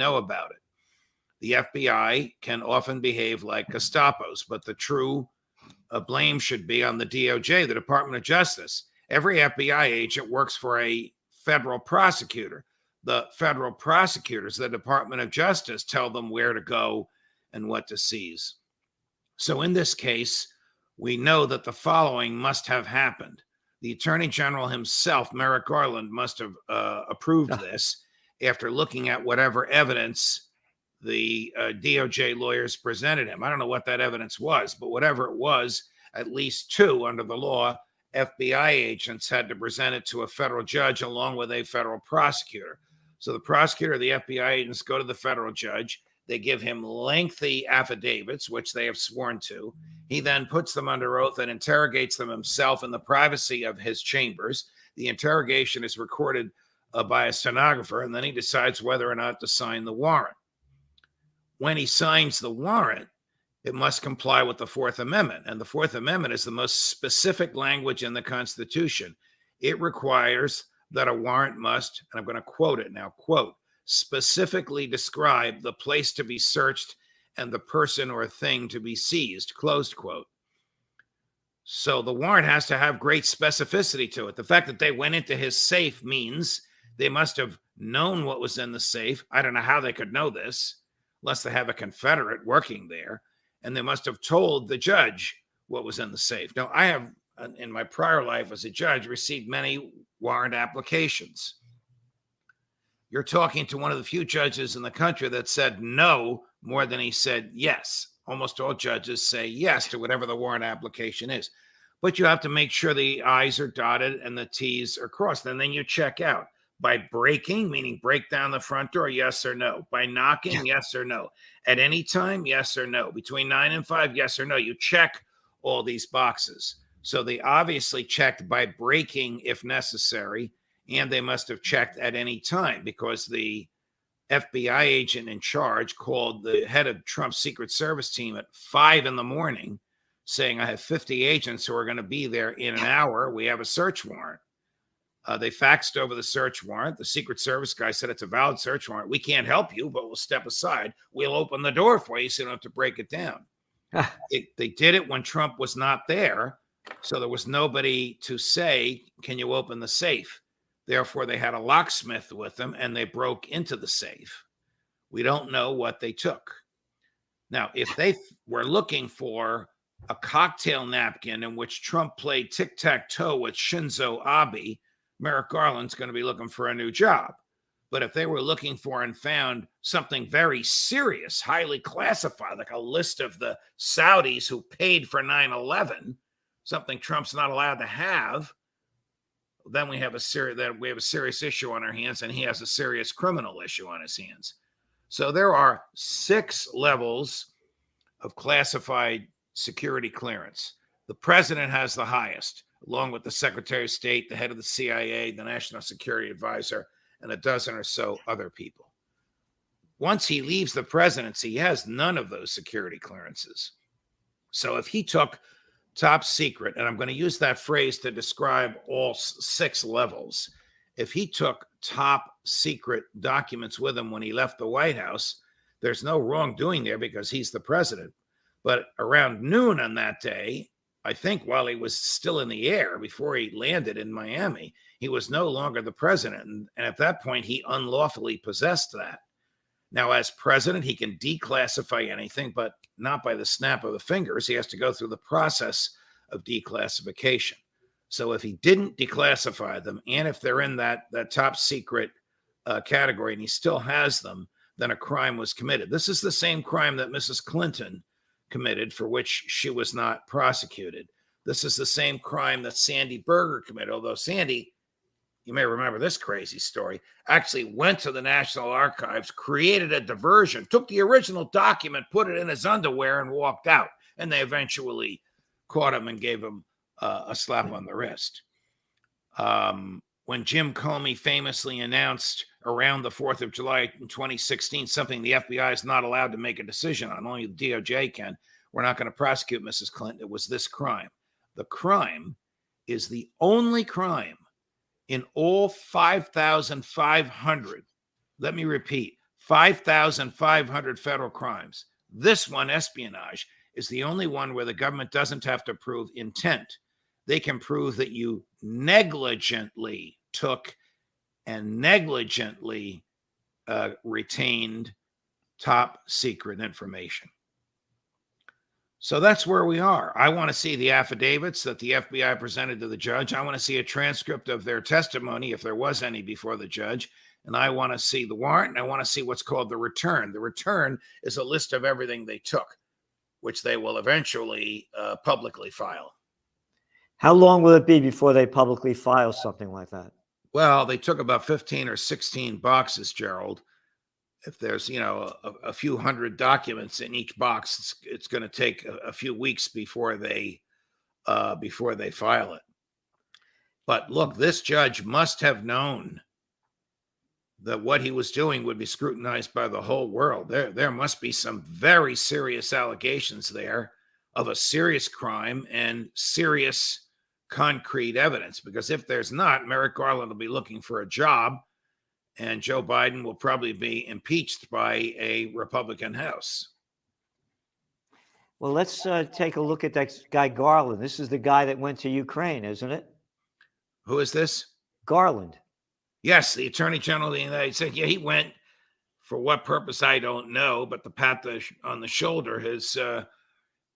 know about it. The FBI can often behave like Gestapos, but the true blame should be on the DOJ, the Department of Justice. Every FBI agent works for a federal prosecutor. The federal prosecutors, the Department of Justice, tell them where to go and what to seize. So in this case, we know that the following must have happened. The Attorney General himself, Merrick Garland, must have approved this after looking at whatever evidence the DOJ lawyers presented him. I don't know what that evidence was, but whatever it was, at least two under the law, FBI agents had to present it to a federal judge along with a federal prosecutor. So the prosecutor, the FBI agents go to the federal judge. They give him lengthy affidavits, which they have sworn to. He then puts them under oath and interrogates them himself in the privacy of his chambers. The interrogation is recorded by a stenographer, and then he decides whether or not to sign the warrant. When he signs the warrant, it must comply with the Fourth Amendment. And the Fourth Amendment is the most specific language in the Constitution. It requires that a warrant must, and I'm going to quote it now, quote, specifically describe the place to be searched and the person or thing to be seized, closed quote. So the warrant has to have great specificity to it. The fact that they went into his safe means they must have known what was in the safe. I don't know how they could know this, unless they have a Confederate working there. And they must have told the judge what was in the safe. Now, I have, in my prior life as a judge, received many warrant applications. You're talking to one of the few judges in the country that said no more than he said yes. Almost all judges say yes to whatever the warrant application is. But you have to make sure the I's are dotted and the T's are crossed. And then you check out. By breaking, meaning break down the front door, yes or no. By knocking, yes or no. At any time, yes or no. Between 9 and 5, yes or no. You check all these boxes. So they obviously checked by breaking if necessary, and they must have checked at any time because the FBI agent in charge called the head of Trump's Secret Service team at 5 a.m. saying, I have 50 agents who are going to be there in an hour. We have a search warrant. They faxed over the search warrant. The Secret Service guy said it's a valid search warrant. We can't help you, but we'll step aside. We'll open the door for you so you don't have to break it down. They did it when Trump was not there, so there was nobody to say, can you open the safe? Therefore, they had a locksmith with them, and they broke into the safe. We don't know what they took. Now, if they were looking for a cocktail napkin in which Trump played tic-tac-toe with Shinzo Abe, Merrick Garland's going to be looking for a new job. But if they were looking for and found something very serious, highly classified, like a list of the Saudis who paid for 9/11, something Trump's not allowed to have, then we have a serious issue on our hands, and he has a serious criminal issue on his hands. So there are 6 levels of classified security clearance. The president has the highest, along with the Secretary of State, the head of the CIA, the National Security Advisor, and a dozen or so other people. Once he leaves the presidency, he has none of those security clearances. So if he took top secret, and I'm going to use that phrase to describe all 6 levels, if he took top secret documents with him when he left the White House, there's no wrongdoing there because he's the president. But around noon on that day, I think while he was still in the air before he landed in Miami, he was no longer the president. And at that point, he unlawfully possessed that. Now, as president, he can declassify anything, but not by the snap of the fingers. He has to go through the process of declassification. So if he didn't declassify them, and if they're in that top secret category and he still has them, then a crime was committed. This is the same crime that Mrs. Clinton committed, for which she was not prosecuted. This is the same crime that Sandy Berger committed, although Sandy, you may remember this crazy story, actually went to the National Archives, created a diversion, took the original document, put it in his underwear, and walked out. And they eventually caught him and gave him a slap on the wrist. When Jim Comey famously announced around the 4th of July in 2016, something the FBI is not allowed to make a decision on, only the DOJ can, we're not going to prosecute Mrs. Clinton. It was this crime. The crime is the only crime in all 5,500, let me repeat, 5,500 federal crimes. This one, espionage, is the only one where the government doesn't have to prove intent. They can prove that you negligently took and negligently retained top secret information. So that's where we are. I want to see the affidavits that the FBI presented to the judge. I want to see a transcript of their testimony, if there was any, before the judge. And I want to see the warrant, and I want to see what's called the return. The return is a list of everything they took, which they will eventually publicly file. How long will it be before they publicly file something like that? Well, they took about 15 or 16 boxes, Gerald. If there's, a few hundred documents in each box, it's going to take a few weeks before they file it. But look, this judge must have known that what he was doing would be scrutinized by the whole world. There must be some very serious allegations there of a serious crime and serious concrete evidence, because if there's not, Merrick Garland will be looking for a job, and Joe Biden will probably be impeached by a Republican House. Well, let's take a look at that guy Garland. This is the guy that went to Ukraine, isn't it? Who is this? Garland. Yes, the Attorney General of the United States. Yeah, he went for what purpose, I don't know, but the pat on the shoulder, his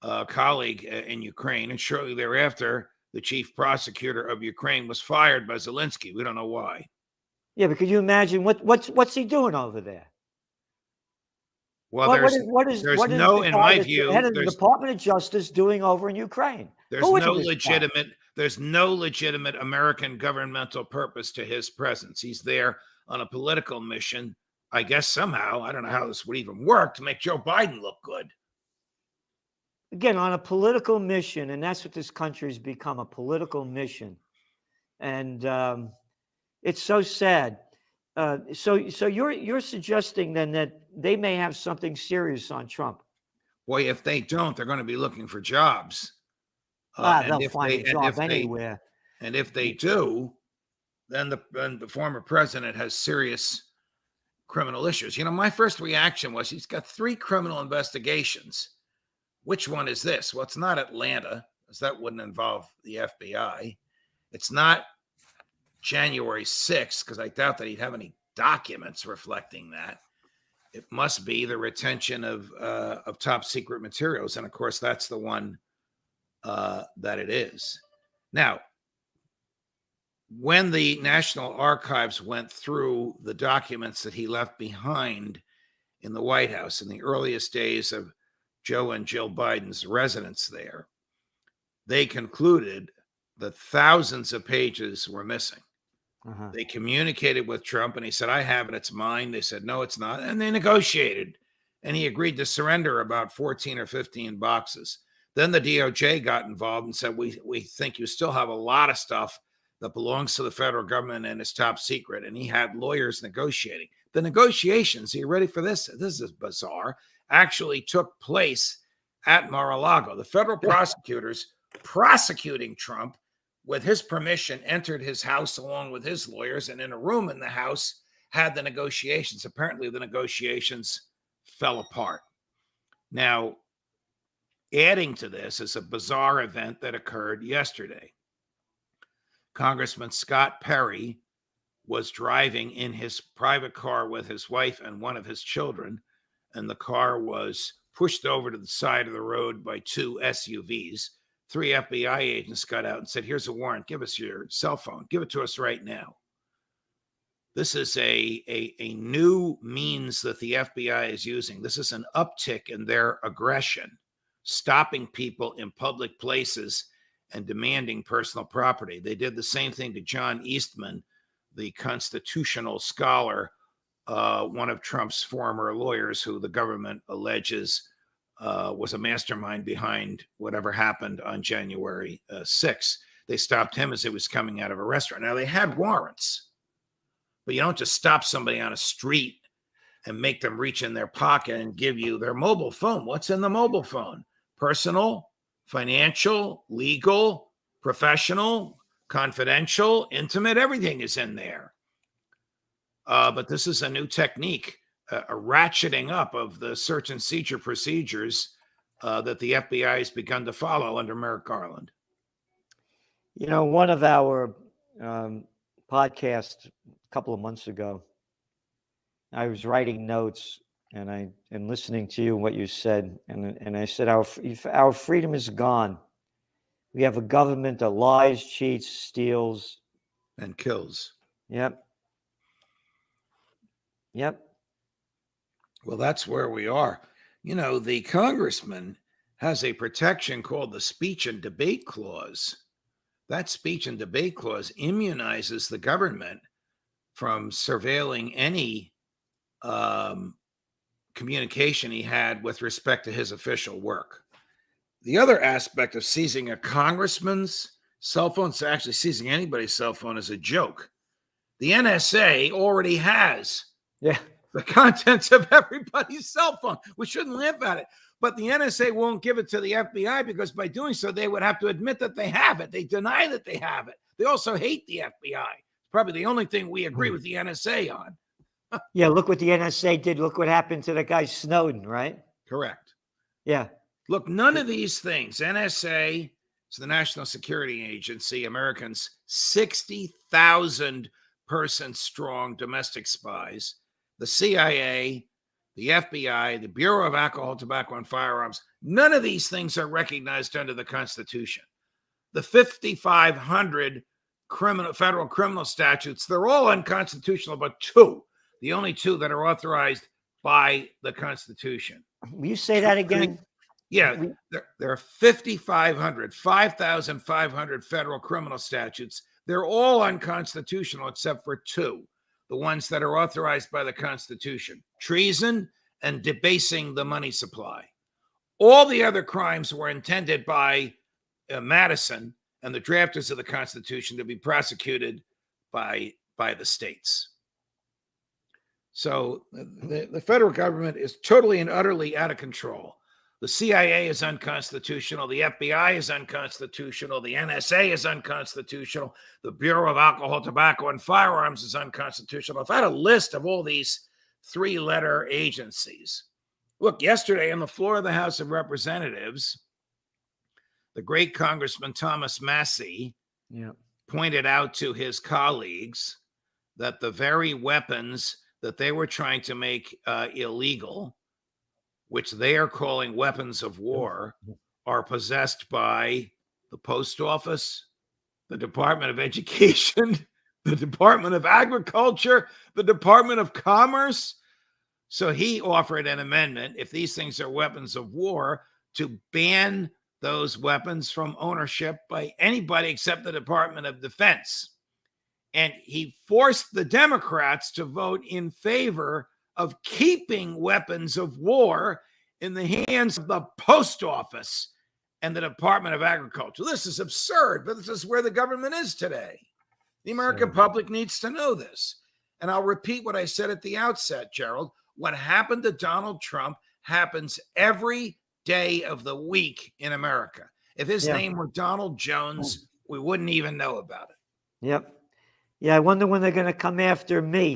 colleague in Ukraine, and shortly thereafter, the chief prosecutor of Ukraine was fired by Zelensky. We don't know why. Yeah, but could you imagine what's he doing over there? Well, what is no, in my view, head of the Department of Justice doing over in Ukraine? There's no legitimate American governmental purpose to his presence. He's there on a political mission, I guess somehow. I don't know how this would even work to make Joe Biden look good. Again, on a political mission, and that's what this country's become, a political mission. And it's so sad. So you're suggesting then that they may have something serious on Trump? Boy, if they don't, they're going to be looking for jobs. They'll find a job anywhere. And if they do, then the former president has serious criminal issues. My first reaction was, he's got 3 criminal investigations. Which one is this? Well, it's not Atlanta, because that wouldn't involve the FBI. It's not January 6th, because I doubt that he'd have any documents reflecting that. It must be the retention of top secret materials. And of course, that's the one that it is. Now, when the National Archives went through the documents that he left behind in the White House in the earliest days of Joe and Jill Biden's residence there, they concluded that thousands of pages were missing. They communicated with Trump, and he said, I have it, it's mine. They said, no, it's not. And they negotiated, and he agreed to surrender about 14 or 15 boxes. Then the DOJ got involved and said, we think you still have a lot of stuff that belongs to the federal government and is top secret. And he had lawyers negotiating. The negotiations, are you ready for this? This is bizarre. Actually took place at Mar-a-Lago. The federal prosecutors prosecuting Trump, with his permission, entered his house along with his lawyers, and in a room in the house had the negotiations. Apparently, the negotiations fell apart. Now, adding to this is a bizarre event that occurred yesterday. Congressman Scott Perry was driving in his private car with his wife and one of his children, and the car was pushed over to the side of the road by 2 SUVs. 3 FBI agents got out and said, here's a warrant. Give us your cell phone. Give it to us right now. This is a new means that the FBI is using. This is an uptick in their aggression, stopping people in public places and demanding personal property. They did the same thing to John Eastman, the constitutional scholar, one of Trump's former lawyers, who the government alleges was a mastermind behind whatever happened on January 6th. They stopped him as he was coming out of a restaurant. Now, they had warrants, but you don't just stop somebody on a street and make them reach in their pocket and give you their mobile phone. What's in the mobile phone? Personal, financial, legal, professional, confidential, intimate, everything is in there. But this is a new technique a ratcheting up of the search and seizure procedures that the FBI has begun to follow under Merrick Garland. You know, one of our podcasts a couple of months ago, I was writing notes and listening to you, what you said, and I said, our freedom is gone. We have a government that lies, cheats, steals, and kills. Yep. Well, that's where we are. You know, the congressman has a protection called the speech and debate clause. That speech and debate clause immunizes the government from surveilling any communication he had with respect to his official work. The other aspect of seizing a congressman's cell phone, so actually seizing anybody's cell phone, is a joke. The NSA already has the contents of everybody's cell phone. We shouldn't laugh at it. But the NSA won't give it to the FBI because by doing so, they would have to admit that they have it. They deny that they have it. They also hate the FBI. Probably the only thing we agree with the NSA on. Yeah, look what the NSA did. Look what happened to the guy Snowden, right? Correct. Yeah. Look, none of these things, NSA, it's the National Security Agency, Americans, 60,000 person strong domestic spies, the CIA, the FBI, the Bureau of Alcohol, Tobacco, and Firearms, none of these things are recognized under the Constitution. The 5,500 federal criminal statutes, they're all unconstitutional, but two, the only two that are authorized by the Constitution. Will you say that again? Yeah, there are 5,500 federal criminal statutes. They're all unconstitutional except for two, the ones that are authorized by the Constitution: treason and debasing the money supply. All the other crimes were intended by Madison and the drafters of the Constitution to be prosecuted by the states. So the federal government is totally and utterly out of control. The CIA is unconstitutional. The FBI is unconstitutional. The NSA is unconstitutional. The Bureau of Alcohol, Tobacco, and Firearms is unconstitutional. If I had a list of all these three-letter agencies. Look, yesterday on the floor of the House of Representatives, the great Congressman Thomas Massie pointed out to his colleagues that the very weapons that they were trying to make illegal, which they are calling weapons of war, are possessed by the Post Office, the Department of Education, the Department of Agriculture, the Department of Commerce. So he offered an amendment, if these things are weapons of war, to ban those weapons from ownership by anybody except the Department of Defense. And he forced the Democrats to vote in favor of keeping weapons of war in the hands of the Post Office and the Department of Agriculture. This is absurd, but this is where the government is today. The American public needs to know this. And I'll repeat what I said at the outset, Gerald. What happened to Donald Trump happens every day of the week in America. If his name were Donald Jones, we wouldn't even know about it. Yep. Yeah, I wonder when they're going to come after me.